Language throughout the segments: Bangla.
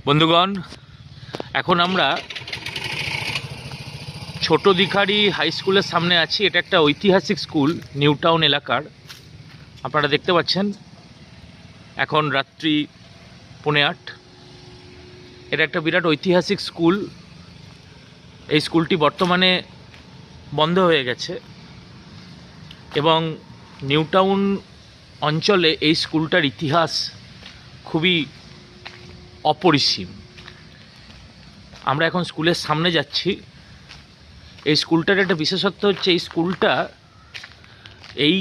বন্ধুগণ, এখন আমরা ছোট দিখারি হাই স্কুলের সামনে আছি। এটা একটা ঐতিহাসিক স্কুল, নিউ টাউন এলাকার। আপনারা দেখতে পাচ্ছেন এখন রাত্রি 8:45। এটা একটা বিরাট ঐতিহাসিক স্কুল। এই স্কুলটি বর্তমানে বন্ধ হয়ে গেছে এবং নিউ টাউন অঞ্চলে এই স্কুলটার ইতিহাস খুবই অপরিসীম। আমরা এখন স্কুলের সামনে যাচ্ছি। এই স্কুলটার একটা বিশেষত্ব হচ্ছে, এই স্কুলটা এই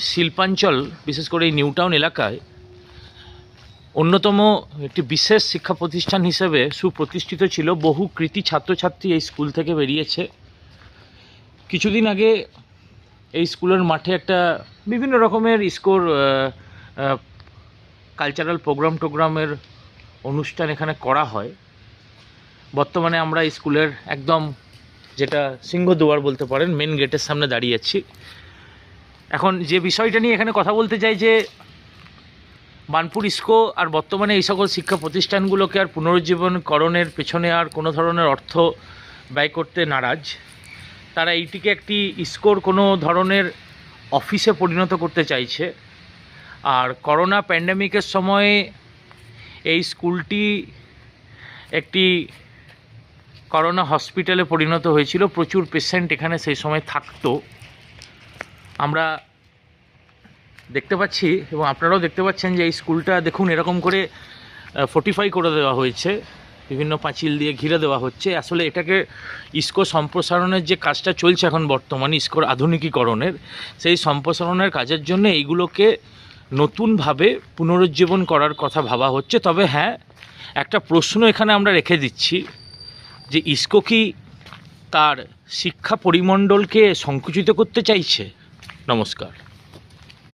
শিল্পাঞ্চল, বিশেষ করে এই নিউ টাউন এলাকায় অন্যতম একটি বিশেষ শিক্ষা প্রতিষ্ঠান হিসেবে সুপ্রতিষ্ঠিত ছিল। বহু কৃতি ছাত্রছাত্রী এই স্কুল থেকে বেরিয়েছে। কিছুদিন আগে এই স্কুলের মাঠে একটা বিভিন্ন রকমের স্কোর কালচারাল প্রোগ্রামের অনুষ্ঠান এখানে করা হয়। বর্তমানে আমরা স্কুলের একদম যেটা সিংহদুয়ার বলতে পারেন, মেন গেটের সামনে দাঁড়িয়ে আছি। এখন যে বিষয়টা নিয়ে এখানে কথা বলতে চাই যে বার্নপুর ইস্কো আর বর্তমানে এই সকল শিক্ষা প্রতিষ্ঠানগুলোকে আর পুনরুজ্জীবনকরণের পেছনে আর কোনো ধরনের অর্থ ব্যয় করতে নারাজ। তারা এইটিকে একটি ইস্কোর কোনো ধরনের অফিসে পরিণত করতে চাইছে। আর করোনা প্যান্ডেমিকের সময়ে এই স্কুলটি একটি করোনা হসপিটালে পরিণত হয়েছিল। প্রচুর পেশেন্ট এখানে সেই সময় থাকতো। আমরা দেখতে পাচ্ছি এবং আপনারাও দেখতে পাচ্ছেন যে এই স্কুলটা দেখুন এরকম করে ফোর্টিফাই করে দেওয়া হয়েছে, বিভিন্ন পাঁচিল দিয়ে ঘিরে দেওয়া হচ্ছে। আসলে এটাকে ইস্কো সম্প্রসারণের যে কাজটা চলছে এখন বর্তমানে, ইস্কোর আধুনিকীকরণের, সেই সম্প্রসারণের কাজের জন্য এইগুলোকে নতুনভাবে পুনরুজ্জীবন করার কথা ভাবা হচ্ছে। তবে হ্যাঁ, একটা প্রশ্ন এখানে আমরা রেখে দিচ্ছি যে ইস্কো কি তার শিক্ষা পরিমণ্ডলকে সংকুচিত করতে চাইছে? নমস্কার।